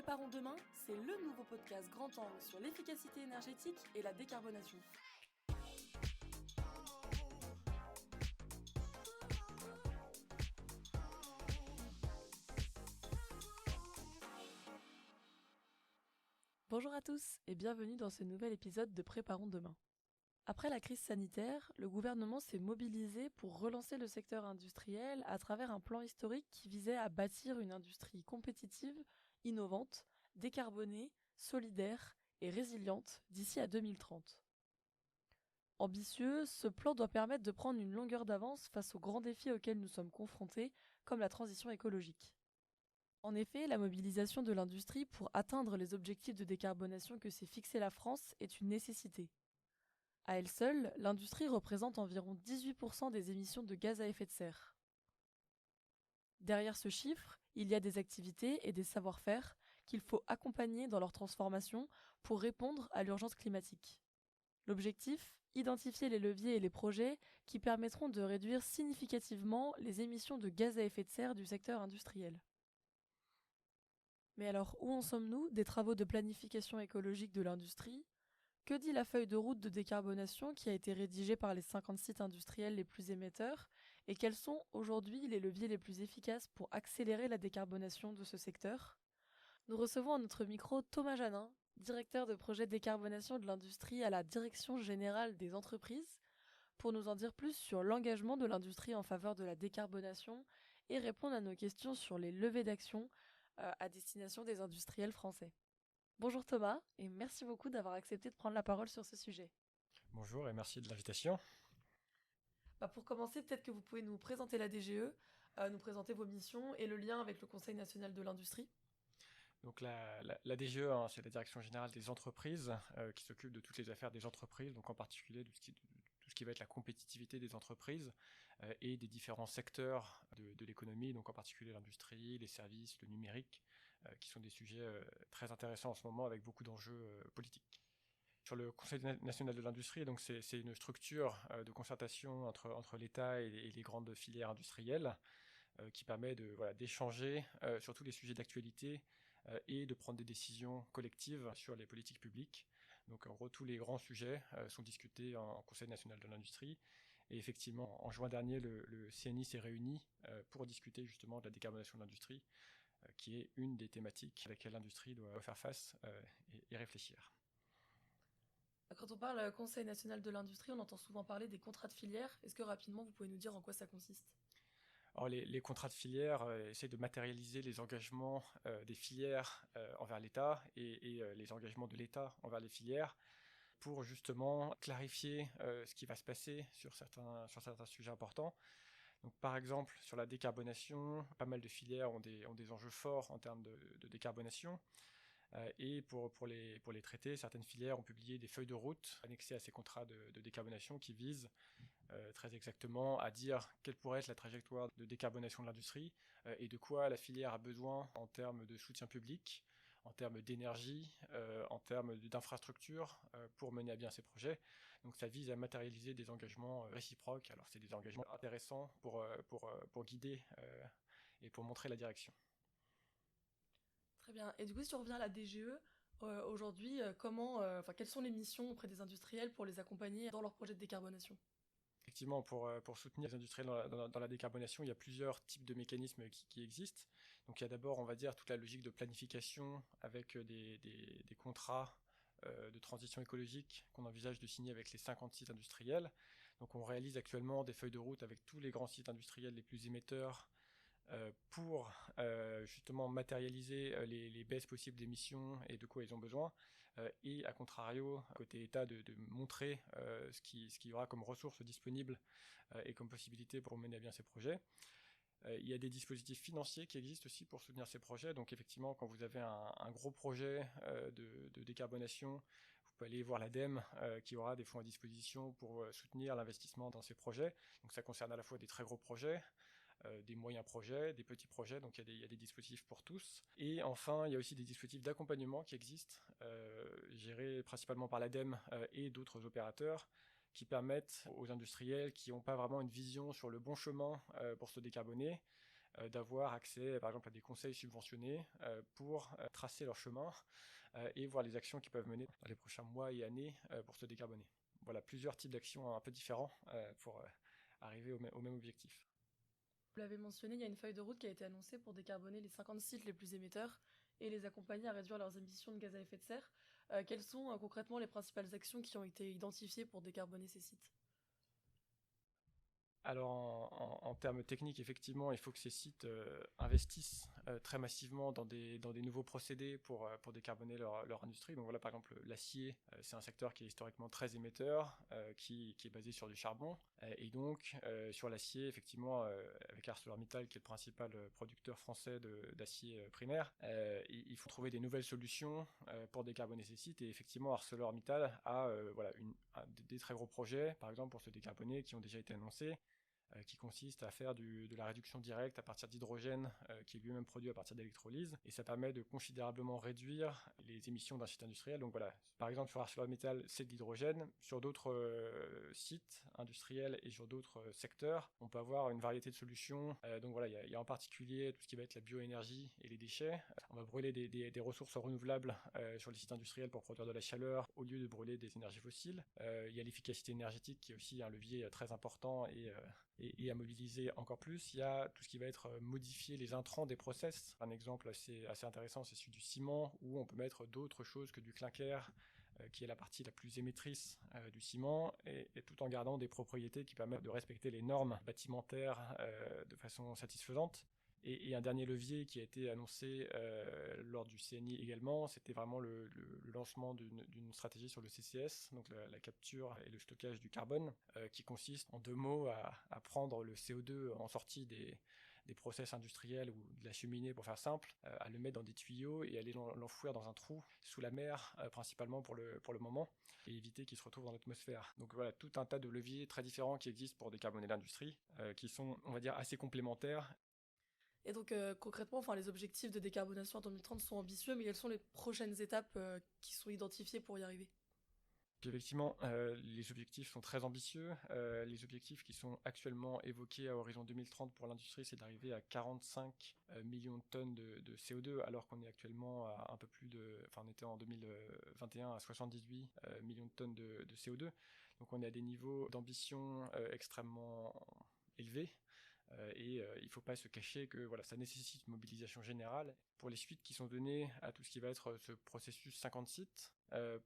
Préparons demain, c'est le nouveau podcast grand angle sur l'efficacité énergétique et la décarbonation. Bonjour à tous et bienvenue dans ce nouvel épisode de Préparons demain. Après la crise sanitaire, le gouvernement s'est mobilisé pour relancer le secteur industriel à travers un plan historique qui visait à bâtir une industrie compétitive, innovante, décarbonée, solidaire et résiliente d'ici à 2030. Ambitieux, ce plan doit permettre de prendre une longueur d'avance face aux grands défis auxquels nous sommes confrontés, comme la transition écologique. En effet, la mobilisation de l'industrie pour atteindre les objectifs de décarbonation que s'est fixé la France est une nécessité. À elle seule, l'industrie représente environ 18% des émissions de gaz à effet de serre. Derrière ce chiffre, il y a des activités et des savoir-faire qu'il faut accompagner dans leur transformation pour répondre à l'urgence climatique. L'objectif, identifier les leviers et les projets qui permettront de réduire significativement les émissions de gaz à effet de serre du secteur industriel. Mais alors, où en sommes-nous des travaux de planification écologique de l'industrie ? Que dit la feuille de route de décarbonation qui a été rédigée par les 50 sites industriels les plus émetteurs et quels sont aujourd'hui les leviers les plus efficaces pour accélérer la décarbonation de ce secteur ? Nous recevons à notre micro Thomas Janin, directeur de projet décarbonation de l'industrie à la Direction générale des entreprises, pour nous en dire plus sur l'engagement de l'industrie en faveur de la décarbonation et répondre à nos questions sur les levées d'action à destination des industriels français. Bonjour Thomas, et merci beaucoup d'avoir accepté de prendre la parole sur ce sujet. Bonjour et merci de l'invitation. Pour commencer, peut-être que vous pouvez nous présenter la DGE, nous présenter vos missions et le lien avec le Conseil national de l'industrie. Donc la DGE, hein, c'est la Direction générale des entreprises qui s'occupe de toutes les affaires des entreprises, donc en particulier de tout ce qui va être la compétitivité des entreprises et des différents secteurs de l'économie, donc en particulier l'industrie, les services, le numérique, qui sont des sujets très intéressants en ce moment avec beaucoup d'enjeux politiques. Sur le Conseil national de l'industrie, donc c'est une structure de concertation entre l'État et les grandes filières industrielles qui permet d'échanger sur tous les sujets d'actualité et de prendre des décisions collectives sur les politiques publiques. Donc en gros, tous les grands sujets sont discutés en Conseil national de l'industrie. Et effectivement, en juin dernier, le CNI s'est réuni pour discuter justement de la décarbonation de l'industrie, qui est une des thématiques à laquelle l'industrie doit faire face et réfléchir. Quand on parle Conseil national de l'industrie, on entend souvent parler des contrats de filière. Est-ce que rapidement, vous pouvez nous dire en quoi ça consiste ? Alors les contrats de filière essaient de matérialiser les engagements des filières envers l'État et les engagements de l'État envers les filières pour justement clarifier ce qui va se passer sur certains sujets importants. Donc, par exemple, sur la décarbonation, pas mal de filières ont des enjeux forts en termes de décarbonation. Et pour les traiter, certaines filières ont publié des feuilles de route annexées à ces contrats de décarbonation qui visent très exactement à dire quelle pourrait être la trajectoire de décarbonation de l'industrie et de quoi la filière a besoin en termes de soutien public, en termes d'énergie, en termes d'infrastructure pour mener à bien ces projets. Donc ça vise à matérialiser des engagements réciproques. Alors c'est des engagements intéressants pour guider et pour montrer la direction. Très bien. Et du coup, si on revient à la DGE, aujourd'hui, quelles sont les missions auprès des industriels pour les accompagner dans leurs projets de décarbonation ? Effectivement, pour soutenir les industriels dans la décarbonation, il y a plusieurs types de mécanismes qui existent. Donc il y a d'abord, on va dire, toute la logique de planification avec des contrats de transition écologique qu'on envisage de signer avec les 50 sites industriels. Donc on réalise actuellement des feuilles de route avec tous les grands sites industriels les plus émetteurs pour justement matérialiser les baisses possibles d'émissions et de quoi ils ont besoin, et à contrario, côté État, de montrer ce qu'il y aura comme ressources disponibles et comme possibilités pour mener à bien ces projets. Il y a des dispositifs financiers qui existent aussi pour soutenir ces projets. Donc effectivement, quand vous avez un gros projet de décarbonation, vous pouvez aller voir l'ADEME qui aura des fonds à disposition pour soutenir l'investissement dans ces projets. Donc ça concerne à la fois des très gros projets, des moyens projets, des petits projets, donc il y a des dispositifs pour tous. Et enfin, il y a aussi des dispositifs d'accompagnement qui existent, gérés principalement par l'ADEME et d'autres opérateurs, qui permettent aux industriels qui n'ont pas vraiment une vision sur le bon chemin pour se décarboner, d'avoir accès, par exemple, à des conseils subventionnés pour tracer leur chemin et voir les actions qu'ils peuvent mener dans les prochains mois et années pour se décarboner. Voilà, plusieurs types d'actions un peu différents pour arriver au même objectif. Vous l'avez mentionné, il y a une feuille de route qui a été annoncée pour décarboner les 50 sites les plus émetteurs et les accompagner à réduire leurs émissions de gaz à effet de serre. Quelles sont concrètement les principales actions qui ont été identifiées pour décarboner ces sites? Alors en termes techniques, effectivement, il faut que ces sites investissent très massivement dans des nouveaux procédés pour décarboner leur industrie. Donc voilà, par exemple, l'acier, c'est un secteur qui est historiquement très émetteur, qui est basé sur du charbon. Et donc, sur l'acier, effectivement, avec ArcelorMittal, qui est le principal producteur français d'acier primaire, il faut trouver des nouvelles solutions pour décarboner ces sites. Et effectivement, ArcelorMittal a voilà, des très gros projets, par exemple, pour se décarboner, qui ont déjà été annoncés, qui consiste à faire de la réduction directe à partir d'hydrogène qui est lui-même produit à partir d'électrolyse, et ça permet de considérablement réduire les émissions d'un site industriel. Donc voilà, par exemple sur ArcelorMittal, c'est de l'hydrogène. Sur d'autres sites industriels et sur d'autres secteurs, on peut avoir une variété de solutions. Donc voilà, il y a en particulier tout ce qui va être la bioénergie et les déchets. On va brûler des ressources renouvelables sur les sites industriels pour produire de la chaleur au lieu de brûler des énergies fossiles. Il y a l'efficacité énergétique qui est aussi un levier très important et à mobiliser encore plus. Il y a tout ce qui va être modifier les intrants des process. Un exemple assez intéressant, c'est celui du ciment, où on peut mettre d'autres choses que du clinker, qui est la partie la plus émettrice du ciment, et tout en gardant des propriétés qui permettent de respecter les normes bâtimentaires de façon satisfaisante. Et un dernier levier qui a été annoncé lors du CNI également, c'était vraiment le lancement d'une stratégie sur le CCS, donc la capture et le stockage du carbone, qui consiste en 2 mots à prendre le CO2 en sortie des process industriels ou de la cheminée pour faire simple, à le mettre dans des tuyaux et aller l'enfouir dans un trou sous la mer, principalement pour le moment, et éviter qu'il se retrouve dans l'atmosphère. Donc voilà, tout un tas de leviers très différents qui existent pour décarboner l'industrie, qui sont, on va dire, assez complémentaires. Et donc concrètement, enfin, les objectifs de décarbonation en 2030 sont ambitieux, mais quelles sont les prochaines étapes qui sont identifiées pour y arriver? Puis effectivement, les objectifs sont très ambitieux. Les objectifs qui sont actuellement évoqués à horizon 2030 pour l'industrie, c'est d'arriver à 45 millions de tonnes de CO2, alors qu'on est actuellement à un peu plus de... Enfin, on était en 2021 à 78 millions de tonnes de CO2. Donc on est à des niveaux d'ambition extrêmement élevés. Il ne faut pas se cacher que voilà, ça nécessite une mobilisation générale. Pour les suites qui sont données à tout ce qui va être ce processus 50 sites,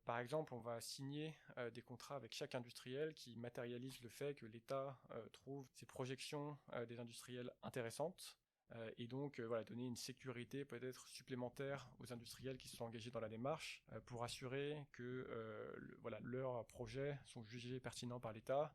par exemple, on va signer des contrats avec chaque industriel qui matérialise le fait que l'État trouve ces projections des industriels intéressantes, et donc voilà, donner une sécurité peut-être supplémentaire aux industriels qui se sont engagés dans la démarche pour assurer que voilà, leurs projets sont jugés pertinents par l'État,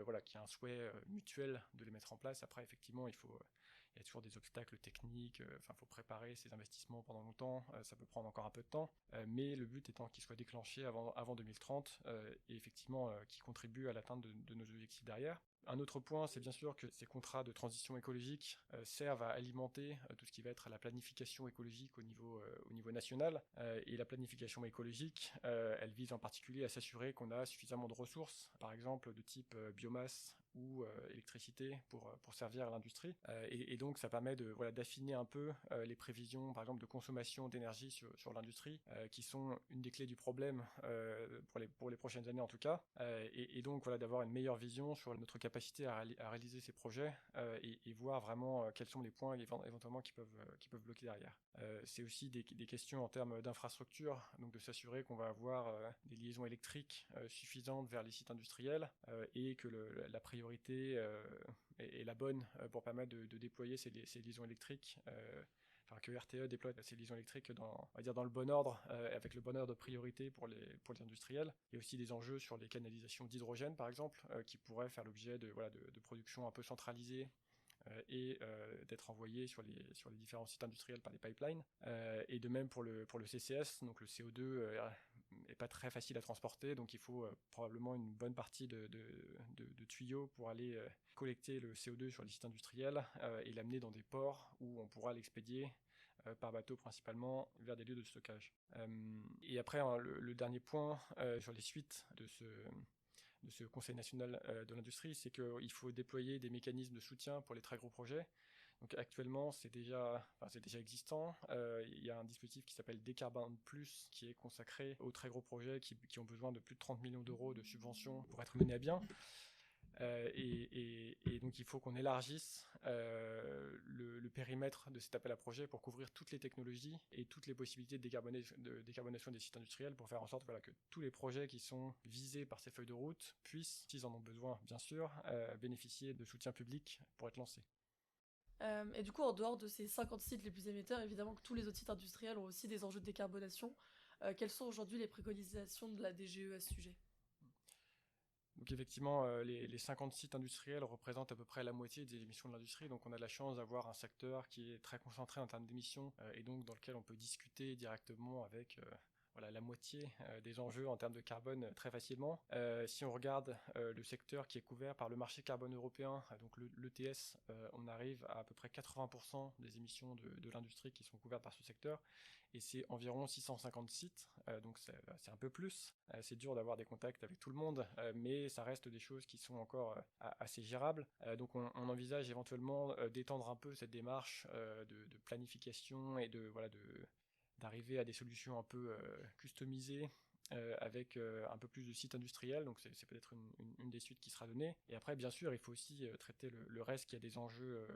voilà, qu'il y a un souhait mutuel de les mettre en place. Après, effectivement, il y a toujours des obstacles techniques, il faut préparer ces investissements pendant longtemps, ça peut prendre encore un peu de temps, mais le but étant qu'ils soient déclenchés avant 2030 et effectivement qui contribuent à l'atteinte de nos objectifs derrière. Un autre point, c'est bien sûr que ces contrats de transition écologique servent à alimenter tout ce qui va être la planification écologique au niveau national. Et la planification écologique, elle vise en particulier à s'assurer qu'on a suffisamment de ressources, par exemple de type biomasse ou électricité pour servir à l'industrie. Et donc ça permet voilà, d'affiner un peu les prévisions, par exemple, de consommation d'énergie sur l'industrie, qui sont une des clés du problème pour les prochaines années en tout cas. Et donc voilà, d'avoir une meilleure vision sur notre capacité à réaliser ces projets et voir vraiment quels sont les points éventuellement qui peuvent bloquer derrière. C'est aussi des questions en termes d'infrastructure, donc de s'assurer qu'on va avoir des liaisons électriques suffisantes vers les sites industriels et que la priorité est la bonne pour permettre de déployer ces liaisons électriques. Que RTE déploie ces liaisons électriques dans le bon ordre, avec le bon ordre de priorité pour les industriels. Il y a aussi des enjeux sur les canalisations d'hydrogène, par exemple, qui pourraient faire l'objet de production un peu centralisée et d'être envoyés sur les différents sites industriels par les pipelines. Et de même pour le CCS, donc le CO2 est pas très facile à transporter, donc il faut probablement une bonne partie de tuyaux pour aller collecter le CO2 sur les sites industriels et l'amener dans des ports où on pourra l'expédier par bateau principalement vers des lieux de stockage. Et après, le dernier point sur les suites de ce Conseil national de l'industrie, c'est qu'il faut déployer des mécanismes de soutien pour les très gros projets. Donc actuellement, c'est déjà existant. Il y a un dispositif qui s'appelle Décarbone Plus, qui est consacré aux très gros projets qui ont besoin de plus de 30 millions d'euros de subventions pour être menés à bien. Et donc il faut qu'on élargisse le périmètre de cet appel à projet pour couvrir toutes les technologies et toutes les possibilités de décarbonation des sites industriels, pour faire en sorte que tous les projets qui sont visés par ces feuilles de route puissent, s'ils en ont besoin bien sûr, bénéficier de soutien public pour être lancés. Et du coup, en dehors de ces 50 sites les plus émetteurs, évidemment que tous les autres sites industriels ont aussi des enjeux de décarbonation. Quelles sont aujourd'hui les préconisations de la DGE à ce sujet? Donc effectivement, les 50 sites industriels représentent à peu près la moitié des émissions de l'industrie. Donc on a de la chance d'avoir un secteur qui est très concentré en termes d'émissions et donc dans lequel on peut discuter directement avec la moitié des enjeux en termes de carbone très facilement. Si on regarde le secteur qui est couvert par le marché carbone européen, donc l'ETS, on arrive à peu près 80% des émissions de l'industrie qui sont couvertes par ce secteur. Et c'est environ 650 sites, donc c'est un peu plus. C'est dur d'avoir des contacts avec tout le monde, mais ça reste des choses qui sont encore assez gérables. Donc on envisage éventuellement d'étendre un peu cette démarche de planification et d'arriver à des solutions un peu customisées avec un peu plus de sites industriels, donc c'est peut-être une des suites qui sera donnée. Et après, bien sûr, il faut aussi traiter le reste qui a des enjeux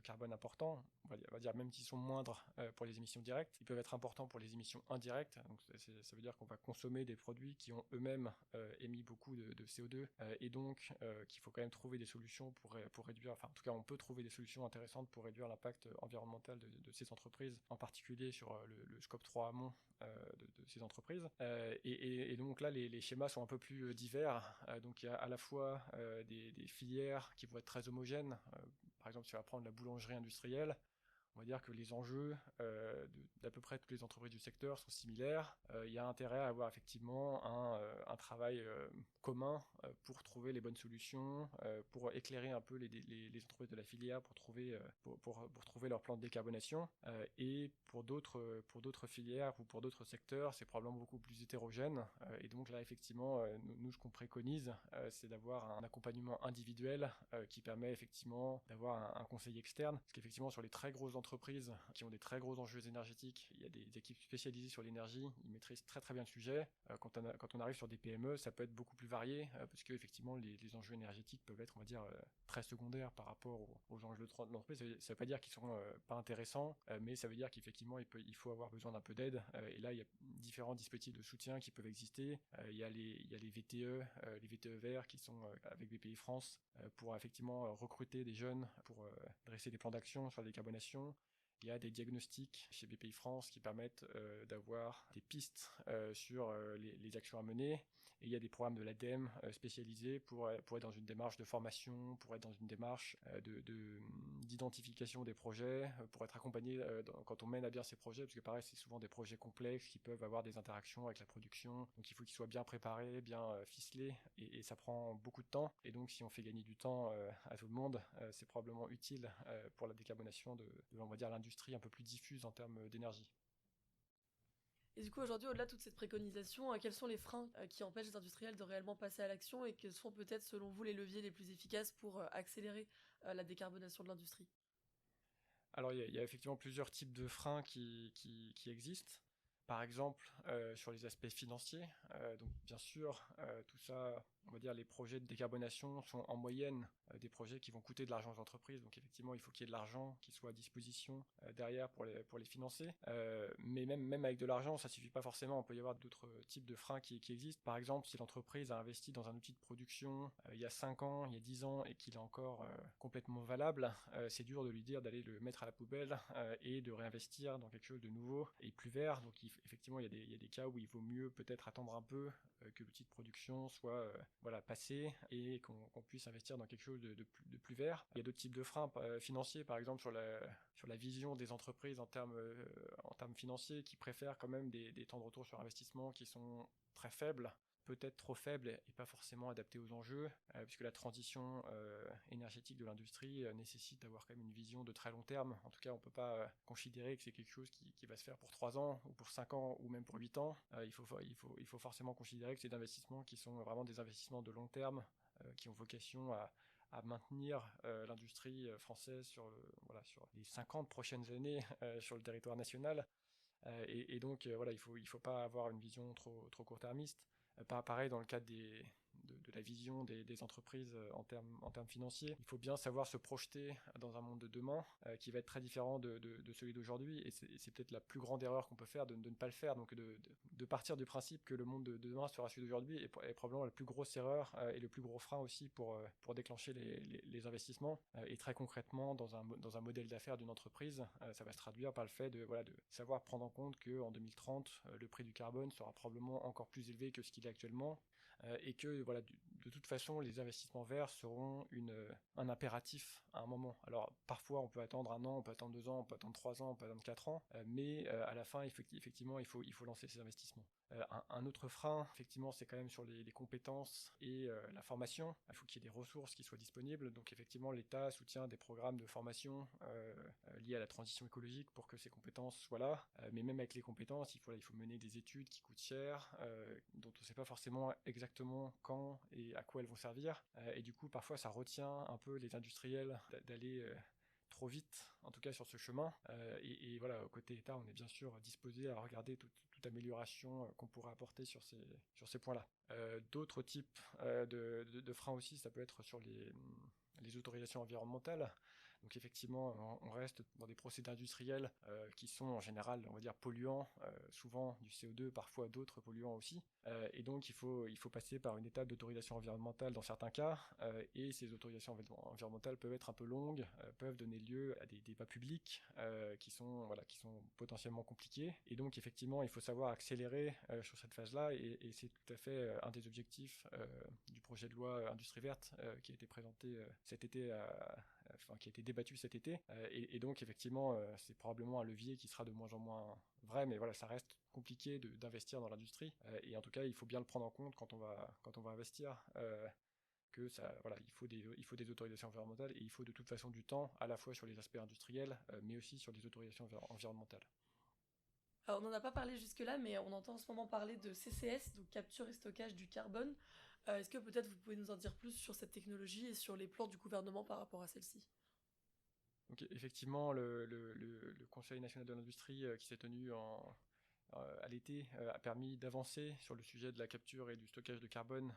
carbone importants, on va dire même s'ils sont moindres pour les émissions directes, ils peuvent être importants pour les émissions indirectes, donc ça veut dire qu'on va consommer des produits qui ont eux-mêmes émis beaucoup de CO2, et donc qu'il faut quand même trouver des solutions pour réduire, enfin en tout cas on peut trouver des solutions intéressantes pour réduire l'impact environnemental de ces entreprises, en particulier sur le scope 3 amont de ces entreprises. Et donc là, les schémas sont un peu plus divers. Donc il y a à la fois des filières qui vont être très homogènes. Par exemple, si on va prendre la boulangerie industrielle, on va dire que les enjeux d'à peu près toutes les entreprises du secteur sont similaires. Il y a intérêt à avoir effectivement un travail commun pour trouver les bonnes solutions, pour éclairer un peu les entreprises de la filière pour trouver leur plan de décarbonation. Et pour d'autres filières ou pour d'autres secteurs, c'est probablement beaucoup plus hétérogène. Et donc là, effectivement, nous ce qu'on préconise, c'est d'avoir un accompagnement individuel qui permet effectivement d'avoir un conseil externe. Parce qu'effectivement, sur les très grosses entreprises qui ont des très gros enjeux énergétiques, il y a des équipes spécialisées sur l'énergie, ils maîtrisent très très bien le sujet. Quand on arrive sur des PME, ça peut être beaucoup plus varié, parce que effectivement les enjeux énergétiques peuvent être, on va dire, très secondaires par rapport aux enjeux de l'entreprise. Ça ne veut pas dire qu'ils sont pas intéressants, mais ça veut dire qu'effectivement il faut avoir besoin d'un peu d'aide. Et là, il y a différents dispositifs de soutien qui peuvent exister. Il y a les VTE, les VTE verts qui sont avec BPI France pour effectivement recruter des jeunes pour dresser des plans d'action sur la décarbonation. Il y a des diagnostics chez BPI France qui permettent d'avoir des pistes sur les actions à mener. Et il y a des programmes de l'ADEME spécialisés pour être dans une démarche de formation, pour être dans une démarche d'identification des projets, pour être accompagné quand on mène à bien ces projets, parce que pareil, c'est souvent des projets complexes qui peuvent avoir des interactions avec la production. Donc il faut qu'ils soient bien préparés, bien ficelés, et ça prend beaucoup de temps. Et donc si on fait gagner du temps à tout le monde, c'est probablement utile pour la décarbonation on va dire, l'industrie un peu plus diffuse en termes d'énergie. Et du coup, aujourd'hui, au-delà de toute cette préconisation, quels sont les freins qui empêchent les industriels de réellement passer à l'action et quels sont peut-être, selon vous, les leviers les plus efficaces pour accélérer la décarbonation de l'industrie? Alors, il y a effectivement plusieurs types de freins qui existent. Par exemple, sur les aspects financiers. Donc, bien sûr, tout ça, on va dire, les projets de décarbonation sont en moyenne des projets qui vont coûter de l'argent aux entreprises. Donc, effectivement, il faut qu'il y ait de l'argent qui soit à disposition derrière pour les financer. Mais même avec de l'argent, ça suffit pas forcément. Il peut y avoir d'autres types de freins qui existent. Par exemple, si l'entreprise a investi dans un outil de production il y a 5 ans, il y a 10 ans et qu'il est encore complètement valable, c'est dur de lui dire d'aller le mettre à la poubelle et de réinvestir dans quelque chose de nouveau et plus vert. Donc, effectivement, il y a des cas où il vaut mieux peut-être attendre un peu que l'outil de production soit passé et qu'on puisse investir dans quelque chose de plus vert. Il y a d'autres types de freins financiers, par exemple sur la vision des entreprises en termes financiers, qui préfèrent quand même des temps de retour sur investissement qui sont très faibles, peut-être trop faible et pas forcément adapté aux enjeux, puisque la transition énergétique de l'industrie nécessite d'avoir quand même une vision de très long terme. En tout cas, on ne peut pas considérer que c'est quelque chose qui va se faire pour 3 ans, ou pour 5 ans, ou même pour 8 ans. Il faut forcément considérer que c'est des investissements qui sont vraiment des investissements de long terme, qui ont vocation à à maintenir l'industrie française sur les 50 prochaines années sur le territoire national. Et donc, voilà, il faut pas avoir une vision trop court-termiste. Pareil dans le cadre de la vision des entreprises en termes financiers. Il faut bien savoir se projeter dans un monde de demain qui va être très différent de celui d'aujourd'hui. Et c'est peut-être la plus grande erreur qu'on peut faire de ne pas le faire. Donc de partir du principe que le monde de demain sera celui d'aujourd'hui est probablement la plus grosse erreur et le plus gros frein aussi pour déclencher les investissements. Et très concrètement, dans un modèle d'affaires d'une entreprise, ça va se traduire par le fait de savoir prendre en compte qu'en 2030, le prix du carbone sera probablement encore plus élevé que ce qu'il est actuellement. Et que de toute façon les investissements verts seront un impératif à un moment. Alors parfois on peut attendre 1 an, on peut attendre 2 ans, on peut attendre 3 ans, on peut attendre 4 ans, mais à la fin effectivement il faut lancer ces investissements. Un autre frein, effectivement, c'est quand même sur les compétences et la formation. Il faut qu'il y ait des ressources qui soient disponibles. Donc, effectivement, l'État soutient des programmes de formation liés à la transition écologique pour que ces compétences soient là. Mais même avec les compétences, il faut mener des études qui coûtent cher, dont on ne sait pas forcément exactement quand et à quoi elles vont servir. Et du coup, parfois, ça retient un peu les industriels d'aller trop vite, en tout cas sur ce chemin. Et voilà, côté État, on est bien sûr disposé à regarder toute amélioration qu'on pourrait apporter sur ces points-là. D'autres types de freins aussi, ça peut être sur les autorisations environnementales. Donc effectivement, on reste dans des procédés industriels qui sont en général, on va dire, polluants, souvent du CO2, parfois d'autres polluants aussi. Et donc il faut passer par une étape d'autorisation environnementale dans certains cas, et ces autorisations environnementales peuvent être un peu longues, peuvent donner lieu à des débats publics qui sont potentiellement compliqués. Et donc effectivement, il faut savoir accélérer sur cette phase-là, et c'est tout à fait un des objectifs du projet de loi Industrie verte qui a été présenté cet été qui a été débattu cet été, et donc effectivement c'est probablement un levier qui sera de moins en moins vrai, mais voilà, ça reste compliqué d'investir dans l'industrie, et en tout cas il faut bien le prendre en compte quand on va investir, que ça, voilà, il faut des autorisations environnementales, et il faut de toute façon du temps, à la fois sur les aspects industriels, mais aussi sur les autorisations environnementales. Alors, on n'en a pas parlé jusque-là, mais on entend en ce moment parler de CCS, donc capture et stockage du carbone. Est-ce que peut-être vous pouvez nous en dire plus sur cette technologie et sur les plans du gouvernement par rapport à celle-ci? Donc effectivement, le Conseil national de l'industrie qui s'est tenu à l'été a permis d'avancer sur le sujet de la capture et du stockage de carbone,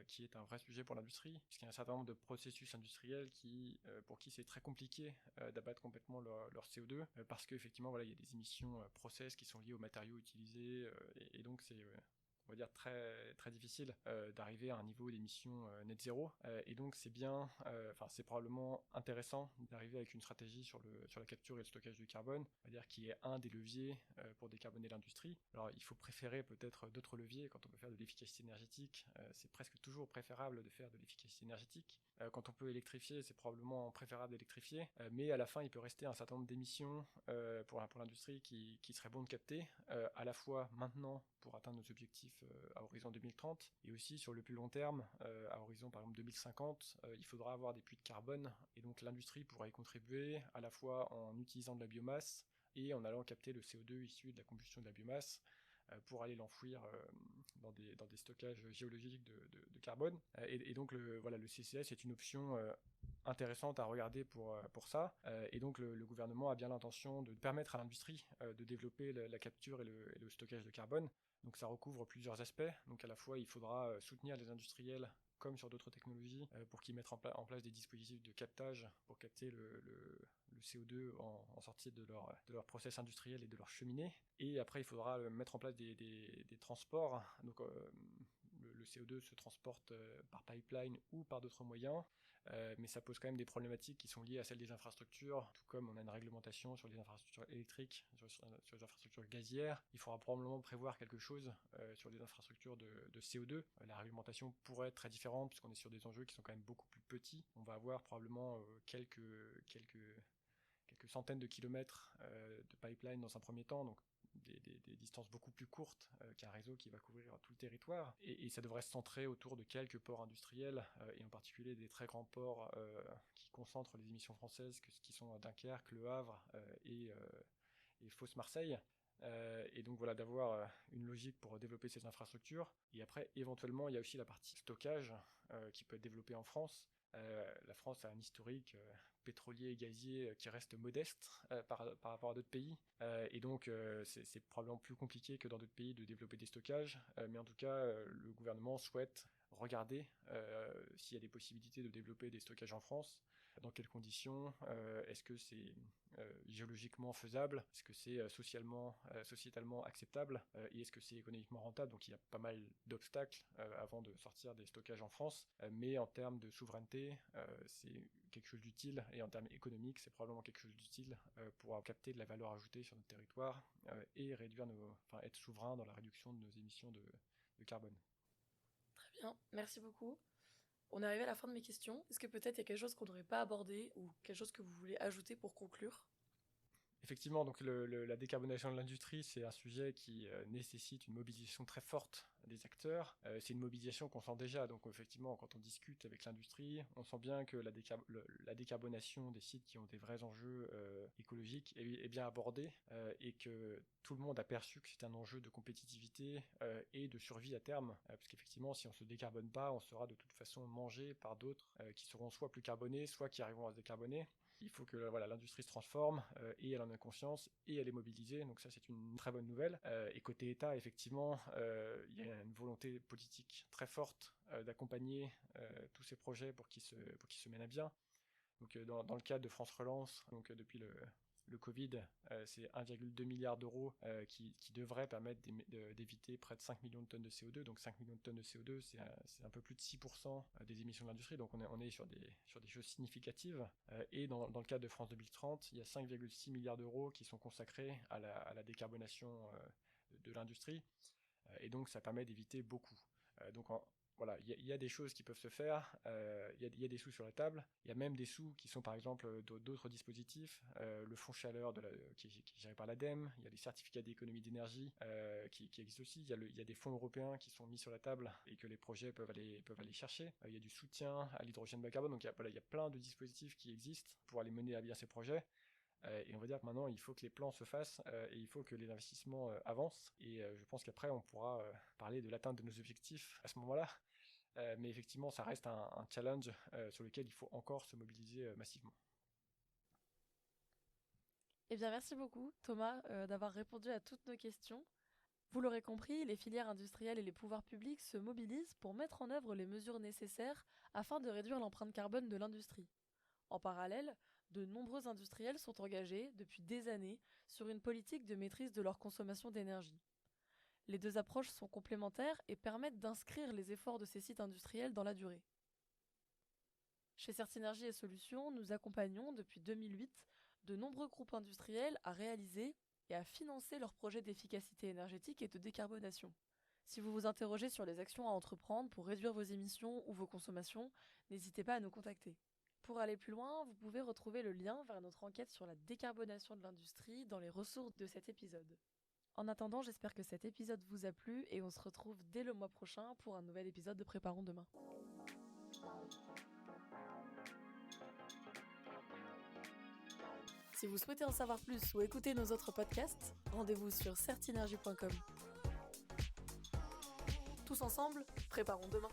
qui est un vrai sujet pour l'industrie, puisqu'il y a un certain nombre de processus industriels pour qui c'est très compliqué d'abattre complètement leur CO2, parce qu'effectivement, voilà, il y a des émissions process qui sont liées aux matériaux utilisés, et donc c'est on va dire très très difficile d'arriver à un niveau d'émission net zéro, et donc c'est probablement intéressant d'arriver avec une stratégie sur la capture et le stockage du carbone, on va dire qui est un des leviers pour décarboner l'industrie. Alors il faut préférer peut-être d'autres leviers. Quand on peut faire de l'efficacité énergétique, c'est presque toujours préférable de faire de l'efficacité énergétique. Quand on peut électrifier, c'est probablement préférable d'électrifier, mais à la fin il peut rester un certain nombre d'émissions pour l'industrie qui serait bon de capter, à la fois maintenant pour atteindre nos objectifs à horizon 2030, et aussi sur le plus long terme, à horizon par exemple 2050, il faudra avoir des puits de carbone, et donc l'industrie pourra y contribuer à la fois en utilisant de la biomasse et en allant capter le CO2 issu de la combustion de la biomasse pour aller l'enfouir dans des stockages géologiques de carbone. Et donc le CCS est une option intéressante à regarder pour ça. Et donc le gouvernement a bien l'intention de permettre à l'industrie de développer la capture et le stockage de carbone. Donc ça recouvre plusieurs aspects. Donc à la fois il faudra soutenir les industriels comme sur d'autres technologies, pour qu'ils mettent en place des dispositifs de captage pour capter le CO2 en sortie de leur process industriel et de leur cheminée. Et après, il faudra mettre en place des transports. Donc, le CO2 se transporte par pipeline ou par d'autres moyens, mais ça pose quand même des problématiques qui sont liées à celles des infrastructures, tout comme on a une réglementation sur les infrastructures électriques, sur les infrastructures gazières. Il faudra probablement prévoir quelque chose sur les infrastructures de CO2. La réglementation pourrait être très différente, puisqu'on est sur des enjeux qui sont quand même beaucoup plus petits. On va avoir probablement quelques centaines de kilomètres de pipeline dans un premier temps, donc des distances beaucoup plus courtes qu'un réseau qui va couvrir tout le territoire, et ça devrait se centrer autour de quelques ports industriels, et en particulier des très grands ports qui concentrent les émissions françaises, qui sont Dunkerque, Le Havre et Fos-Marseille. Et donc voilà, d'avoir une logique pour développer ces infrastructures. Et après, éventuellement, il y a aussi la partie stockage qui peut être développée en France. La France a un historique pétrolier et gazier qui reste modeste par rapport à d'autres pays. Et donc, c'est probablement plus compliqué que dans d'autres pays de développer des stockages. Mais en tout cas, le gouvernement souhaite regarder s'il y a des possibilités de développer des stockages en France. Dans quelles conditions? Est-ce que c'est géologiquement faisable? Est-ce que c'est sociétalement acceptable? Et est-ce que c'est économiquement rentable? Donc il y a pas mal d'obstacles avant de sortir des stockages en France. Mais en termes de souveraineté, c'est quelque chose d'utile. Et en termes économiques, c'est probablement quelque chose d'utile pour capter de la valeur ajoutée sur notre territoire et être souverain dans la réduction de nos émissions de carbone. Très bien, merci beaucoup. On est arrivé à la fin de mes questions. Est-ce que peut-être il y a quelque chose qu'on n'aurait pas abordé ou quelque chose que vous voulez ajouter pour conclure? Effectivement, donc la décarbonation de l'industrie, c'est un sujet qui nécessite une mobilisation très forte des acteurs. C'est une mobilisation qu'on sent déjà. Donc effectivement, quand on discute avec l'industrie, on sent bien que la décarbonation des sites qui ont des vrais enjeux écologiques est bien abordée et que tout le monde a perçu que c'est un enjeu de compétitivité et de survie à terme. Parce qu'effectivement, si on ne se décarbone pas, on sera de toute façon mangé par d'autres qui seront soit plus carbonés, soit qui arriveront à se décarboner. Il faut que l'industrie se transforme et elle en a conscience et elle est mobilisée, donc ça c'est une très bonne nouvelle. Et côté État, effectivement, il y a une volonté politique très forte d'accompagner tous ces projets pour qu'ils se mènent à bien. Donc dans le cadre de France Relance, donc depuis le Covid, c'est 1,2 milliard d'euros qui devrait permettre d'éviter près de 5 millions de tonnes de CO2. Donc 5 millions de tonnes de CO2, c'est un peu plus de 6% des émissions de l'industrie. Donc on est sur des choses significatives. Et dans le cadre de France 2030, il y a 5,6 milliards d'euros qui sont consacrés à la décarbonation de l'industrie. Et donc ça permet d'éviter beaucoup. Donc voilà, il y a des choses qui peuvent se faire, il y a des sous sur la table, il y a même des sous qui sont par exemple d'autres dispositifs, le fonds chaleur qui est géré par l'ADEME, il y a les certificats d'économie d'énergie qui existent aussi, il y a des fonds européens qui sont mis sur la table et que les projets peuvent aller chercher, il y a du soutien à l'hydrogène bas carbone, donc il y a plein de dispositifs qui existent pour aller mener à bien ces projets. Et on va dire que maintenant il faut que les plans se fassent et il faut que les investissements avancent et je pense qu'après on pourra parler de l'atteinte de nos objectifs à ce moment-là, mais effectivement ça reste un challenge sur lequel il faut encore se mobiliser massivement. Eh bien merci beaucoup Thomas d'avoir répondu à toutes nos questions. Vous l'aurez compris, les filières industrielles et les pouvoirs publics se mobilisent pour mettre en œuvre les mesures nécessaires afin de réduire l'empreinte carbone de l'industrie. En parallèle, de nombreux industriels sont engagés, depuis des années, sur une politique de maîtrise de leur consommation d'énergie. Les deux approches sont complémentaires et permettent d'inscrire les efforts de ces sites industriels dans la durée. Chez Certinergie et Solutions, nous accompagnons depuis 2008 de nombreux groupes industriels à réaliser et à financer leurs projets d'efficacité énergétique et de décarbonation. Si vous vous interrogez sur les actions à entreprendre pour réduire vos émissions ou vos consommations, n'hésitez pas à nous contacter. Pour aller plus loin, vous pouvez retrouver le lien vers notre enquête sur la décarbonation de l'industrie dans les ressources de cet épisode. En attendant, j'espère que cet épisode vous a plu et on se retrouve dès le mois prochain pour un nouvel épisode de Préparons demain. Si vous souhaitez en savoir plus ou écouter nos autres podcasts, rendez-vous sur certinergie.com. Tous ensemble, préparons demain.